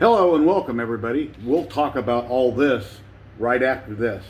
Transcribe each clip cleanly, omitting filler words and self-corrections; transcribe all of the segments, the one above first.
Hello and welcome everybody. We'll talk about all this right after this.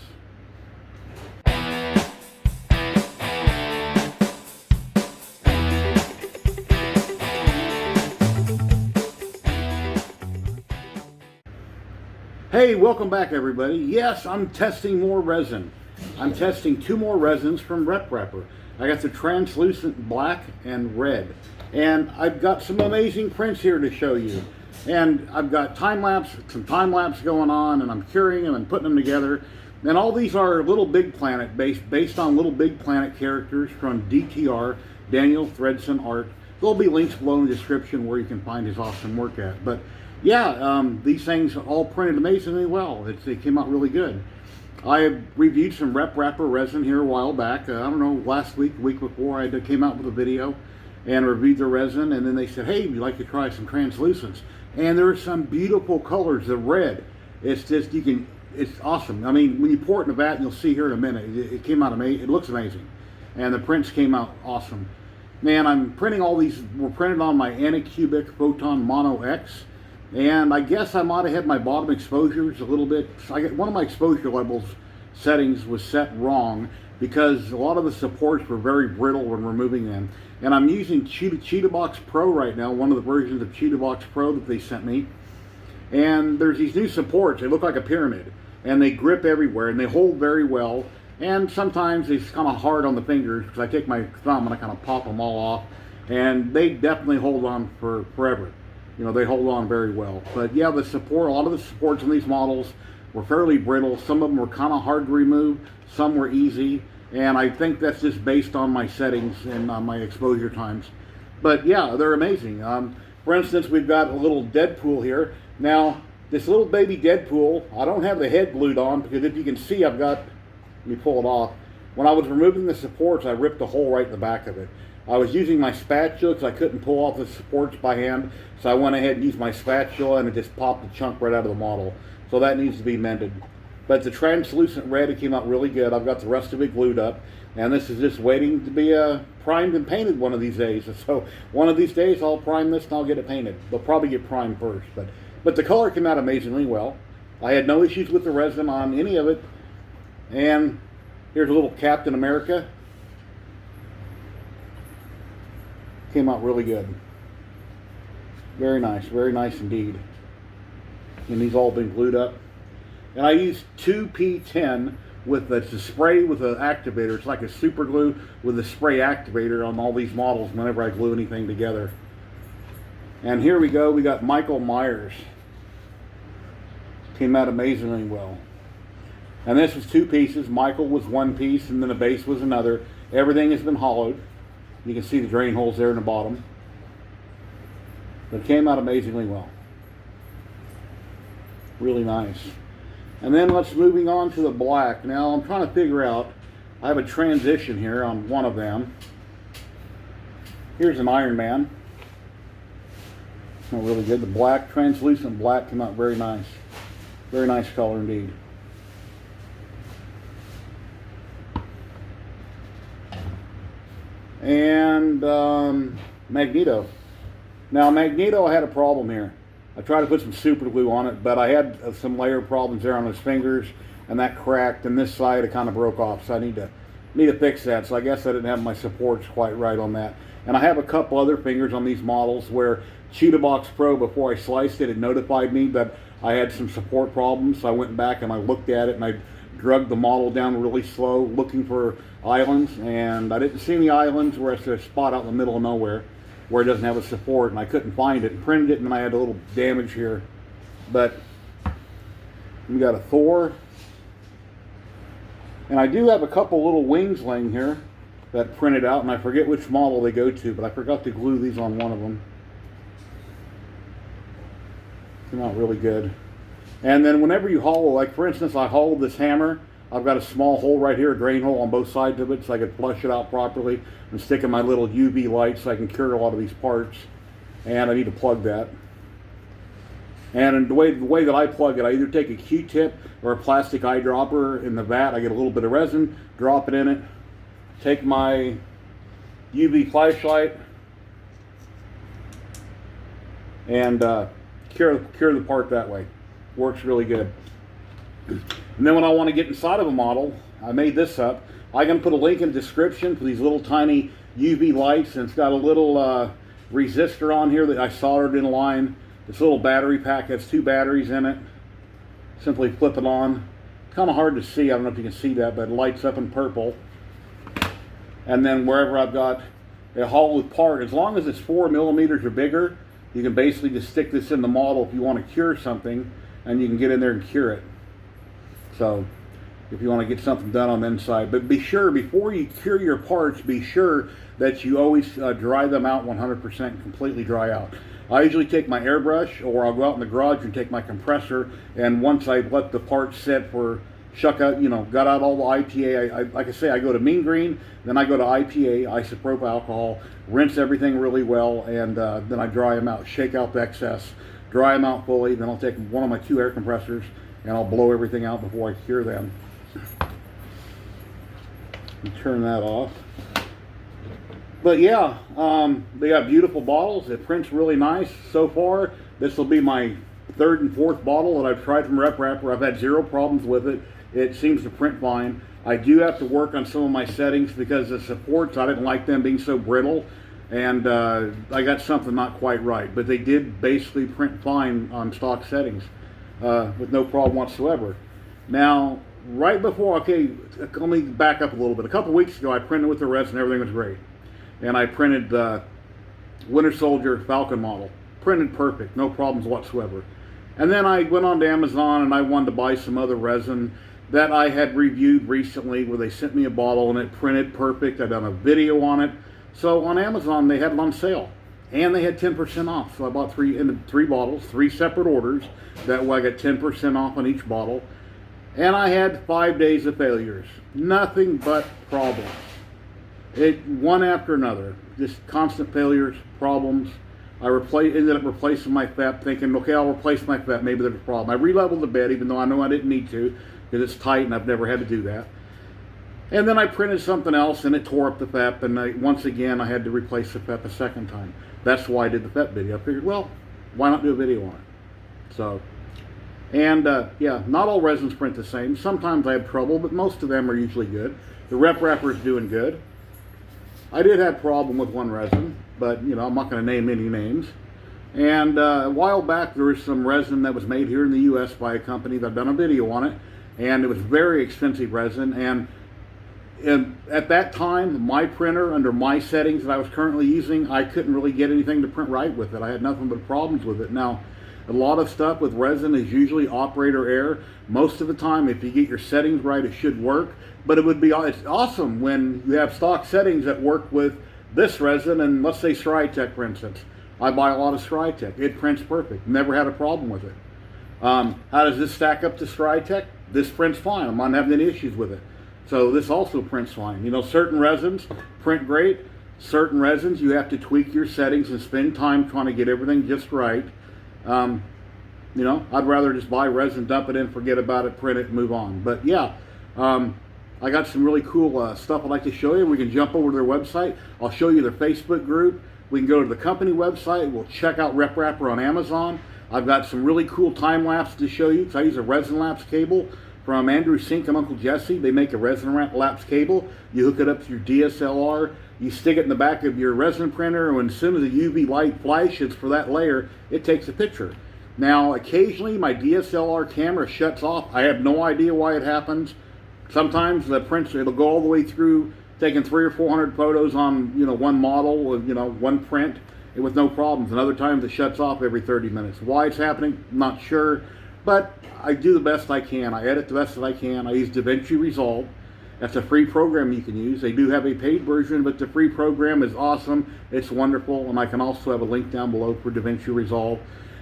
Hey, welcome back everybody. Yes, I'm testing more resin. I'm testing 2 more resins from RepRapper. I got the translucent black and red. And I've got some amazing prints here to show you. And I've got some time lapse going on, and I'm curing them and putting them together. And all these are Little Big Planet based on Little Big Planet characters from DTR, Daniel Thredson Art. There'll be links below in the description where you can find his awesome work at. But yeah, these things all printed amazingly well. They came out really good. I reviewed some RepRapper resin here a while back. I don't know, last week, the week before, I came out with a video and reviewed the resin, and then they said, hey, would you like to try some translucents? And there are some beautiful colors. The red, it's just, it's awesome. I mean, when you pour it in the vat, and you'll see here in a minute, it came out amazing. It looks amazing. And the prints came out awesome. Man, I'm printing all these, were printed on my Anycubic Photon Mono X. And I guess I might have had my bottom exposures a little bit. One of my exposure levels settings was set wrong because a lot of the supports were very brittle when removing them. And I'm using Cheetahbox Pro right now, one of the versions of Cheetahbox Pro that they sent me. And there's these new supports. They look like a pyramid. And they grip everywhere, and they hold very well. And sometimes it's kind of hard on the fingers because I take my thumb and I kind of pop them all off. And they definitely hold on for forever. You know, they hold on very well. But yeah, the support, a lot of the supports on these models were fairly brittle. Some of them were kind of hard to remove. Some were easy. And I think that's just based on my settings and my exposure times. But yeah, they're amazing. For instance, we've got a little Deadpool here. Now, this little baby Deadpool, I don't have the head glued on because if you can see, let me pull it off. When I was removing the supports, I ripped a hole right in the back of it. I was using my spatula because I couldn't pull off the supports by hand. So I went ahead and used my spatula and it just popped the chunk right out of the model. So that needs to be mended. But the translucent red, it came out really good. I've got the rest of it glued up. And this is just waiting to be primed and painted one of these days. So one of these days I'll prime this and I'll get it painted. They'll probably get primed first. But the color came out amazingly well. I had no issues with the resin on any of it. And here's a little Captain America. Came out really good. Very nice indeed. And these all been glued up. And I used 2P10 with the spray with an activator. It's like a super glue with a spray activator on all these models whenever I glue anything together. And here we go, we got Michael Myers. Came out amazingly well. And this was 2 pieces. Michael was 1 piece and then the base was another. Everything has been hollowed. You can see the drain holes there in the bottom. But it came out amazingly well. Really nice. And then let's moving on to the black. Now I'm trying to figure out, I have a transition here on one of them. Here's an Iron Man. Not really good. The black, translucent black came out very nice. Very nice color indeed. And Magneto. Now Magneto, I had a problem here. I tried to put some super glue on it, but I had some layer problems there on his fingers, and that cracked, and this side it kind of broke off, so I need to fix that. So I guess I didn't have my supports quite right on that. And I have a couple other fingers on these models where Cheetahbox Pro, before I sliced it, notified me that I had some support problems. So I went back and I looked at it, and I drug the model down really slow, looking for islands, and I didn't see any islands where it's a spot out in the middle of nowhere where it doesn't have a support, and I couldn't find it. Printed it, and then I had a little damage here. But we got a Thor, and I do have a couple little wings laying here that printed out, and I forget which model they go to, but I forgot to glue these on one of them. Came out really good. And then whenever you hollow, like for instance, I hollowed this hammer. I've got a small hole right here, a drain hole on both sides of it, so I could flush it out properly and stick in my little UV light so I can cure a lot of these parts. And I need to plug that. And the way that I plug it, I either take a Q-tip or a plastic eyedropper in the vat. I get a little bit of resin, drop it in it, take my UV flashlight, and cure the part that way. Works really good. And then when I want to get inside of a model, I made this up. I'm going to put a link in the description for these little tiny UV lights, and it's got a little resistor on here that I soldered in line. This little battery pack has 2 batteries in it. Simply flip it on. Kind of hard to see, I don't know if you can see that, but it lights up in purple. And then wherever I've got a hollow part, as long as it's 4 millimeters or bigger, you can basically just stick this in the model if you want to cure something, and you can get in there and cure it. So if you want to get something done on the inside. But be sure, before you cure your parts, be sure that you always dry them out 100%, completely dry out. I usually take my airbrush, or I'll go out in the garage and take my compressor, and once I let the parts set for got out all the IPA, like I say, I go to mean green, then I go to IPA, isopropyl alcohol, rinse everything really well, and then I dry them out, shake out the excess, dry them out fully, then I'll take one of my 2 air compressors, and I'll blow everything out before I cure them. Turn that off. But yeah, they got beautiful bottles. It prints really nice so far. This will be my 3rd and 4th bottle that I've tried from RepRapper. I've had 0 problems with it. It seems to print fine. I do have to work on some of my settings because the supports, I didn't like them being so brittle, and I got something not quite right. But they did basically print fine on stock settings with no problem whatsoever. Now, right before, okay, let me back up a little bit. A couple weeks ago, I printed with the resin, everything was great. And I printed the Winter Soldier Falcon model. Printed perfect, no problems whatsoever. And then I went on to Amazon and I wanted to buy some other resin that I had reviewed recently, where they sent me a bottle and it printed perfect. I've done a video on it. So on Amazon, they had it on sale. And they had 10% off. So I bought 3 bottles, 3 separate orders. That way I got 10% off on each bottle. And I had 5 days of failures. Nothing but problems. One after another, just constant failures, problems. I ended up replacing my FEP, thinking, okay, I'll replace my FEP, maybe there's a problem. I re-leveled the bed, even though I know I didn't need to, because it's tight and I've never had to do that. And then I printed something else and it tore up the FEP, and once again I had to replace the FEP a 2nd time. That's why I did the FEP video. I figured, well, why not do a video on it? So, and yeah, not all resins print the same. Sometimes I have trouble, but most of them are usually good. The RepRapper is doing good. I did have a problem with one resin, but I'm not going to name any names. And a while back, there was some resin that was made here in the U.S. by a company that I've done a video on it, and it was very expensive resin. And at that time, my printer, under my settings that I was currently using, I couldn't really get anything to print right with it. I had nothing but problems with it. Now, a lot of stuff with resin is usually operator error. Most of the time, if you get your settings right, it should work. But it's awesome when you have stock settings that work with this resin, and let's say ZYLTECH, for instance. I buy a lot of ZYLTECH. It prints perfect. Never had a problem with it. How does this stack up to ZYLTECH? This prints fine. I'm not having any issues with it. So this also prints fine. Certain resins print great. Certain resins, you have to tweak your settings and spend time trying to get everything just right. I'd rather just buy resin, dump it in, forget about it, print it, and move on. But yeah, I got some really cool stuff I'd like to show you. We can jump over to their website. I'll show you their Facebook group. We can go to the company website. We'll check out RepRapper on Amazon. I've got some really cool time lapse to show you, because I use a ResinLapse cable from Andrew Sink and Uncle Jesse. They make a ResinLapse cable. You hook it up to your DSLR. You stick it in the back of your resin printer, and as soon as the UV light flashes for that layer, it takes a picture. Now, occasionally my DSLR camera shuts off. I have no idea why it happens. Sometimes the prints, it'll go all the way through, taking 300 or 400 photos on one model, one print, with no problems. And other times it shuts off every 30 minutes. Why it's happening, I'm not sure. But I do the best I can. I edit the best that I can. I use DaVinci Resolve. That's a free program you can use. They do have a paid version, but the free program is awesome. It's wonderful, and I can also have a link down below for DaVinci Resolve.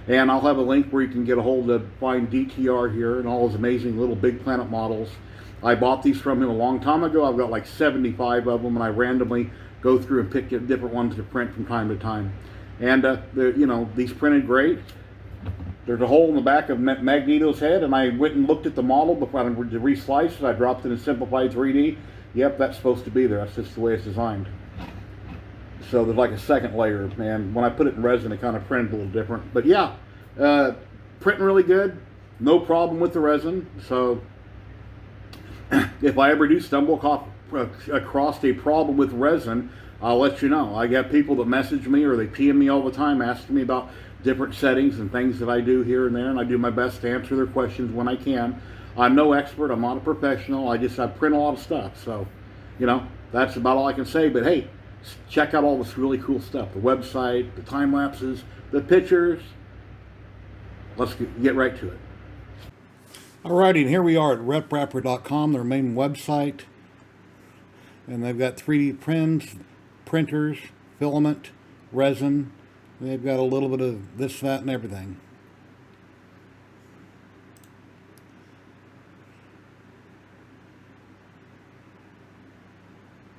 And I'll have a link where you can get a hold of find DTR here and all those amazing little Big Planet models. I bought these from him a long time ago. I've got like 75 of them, and I randomly go through and pick different ones to print from time to time. And these printed great. There's a hole in the back of Magneto's head, and I went and looked at the model before I re-sliced it. I dropped it in Simplified 3D. Yep, that's supposed to be there. That's just the way it's designed. So there's like a second layer, and when I put it in resin, it kind of printed a little different. But yeah, Printing really good, no problem with the resin. So if I ever do stumble across a problem with resin, I'll let you know. I got people that message me or they PM me all the time asking me about different settings and things that I do here and there, and I do my best to answer their questions when I can. I'm no expert, I'm not a professional, I print a lot of stuff. So, you know, that's about all I can say. But hey, check out all this really cool stuff. The website, the time lapses, the pictures. Let's get right to it. Alrighty, and here we are at RepRapper.com, their main website. And they've got 3D printers, filament, resin. They've got a little bit of this, that, and everything.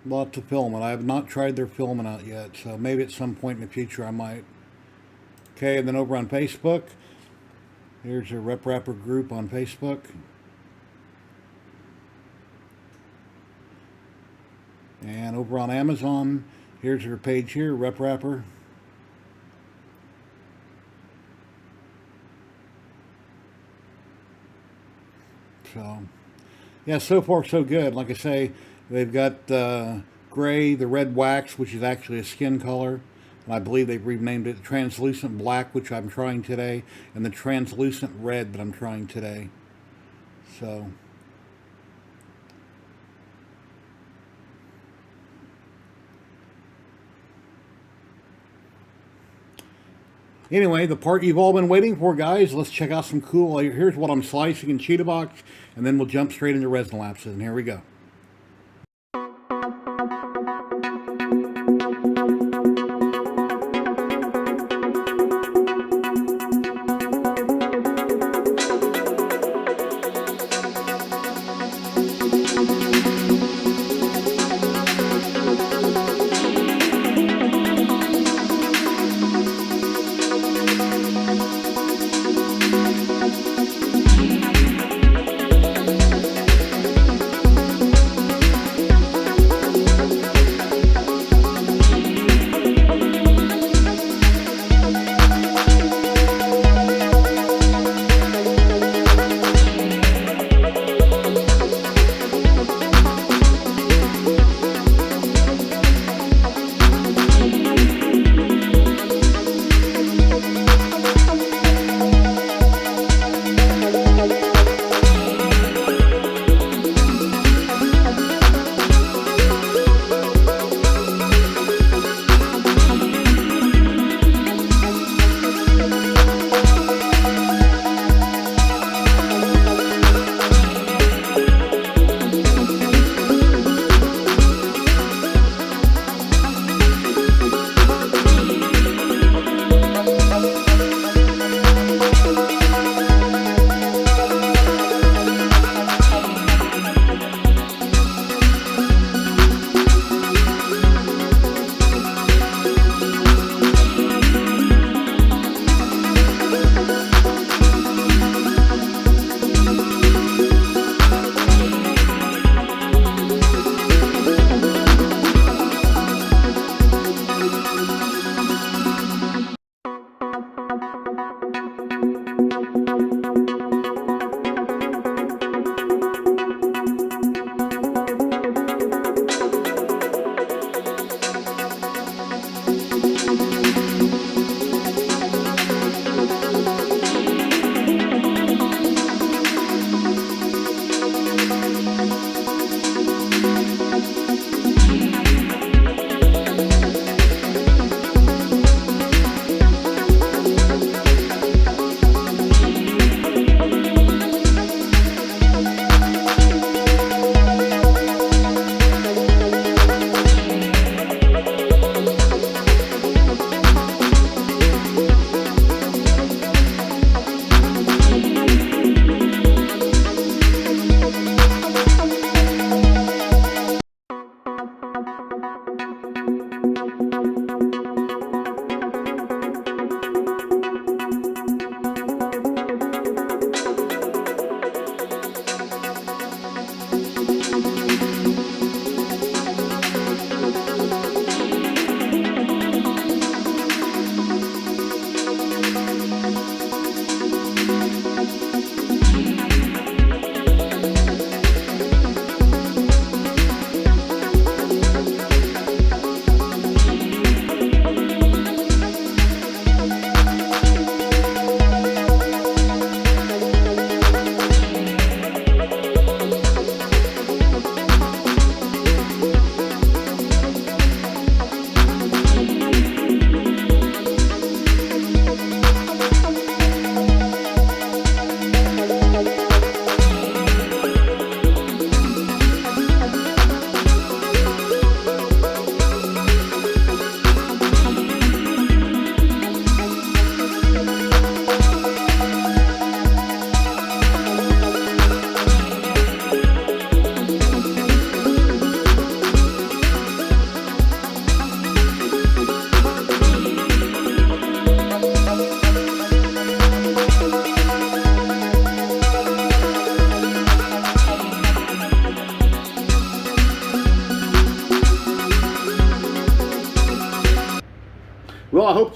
Lots of filament. I have not tried their filament out yet, so maybe at some point in the future I might. Okay, and then over on Facebook, here's a RepRapper group on Facebook. And over on Amazon, here's her page here, RepRapper. So, yeah, so far so good. Like I say, they've got gray, the red wax, which is actually a skin color. And I believe they've renamed it translucent black, which I'm trying today, and the translucent red that I'm trying today. So, anyway, the part you've all been waiting for, guys. Let's check out some cool. Here's what I'm slicing in Cheetah Box, and then we'll jump straight into ResinLapse. And here we go.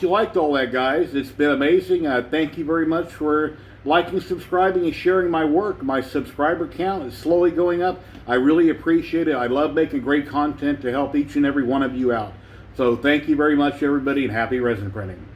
you liked all that, guys. It's been amazing. Thank you very much for liking, subscribing, and sharing my work. My subscriber count is slowly going up. I really appreciate it. I love making great content to help each and every one of you out. So thank you very much, everybody, and happy resin printing.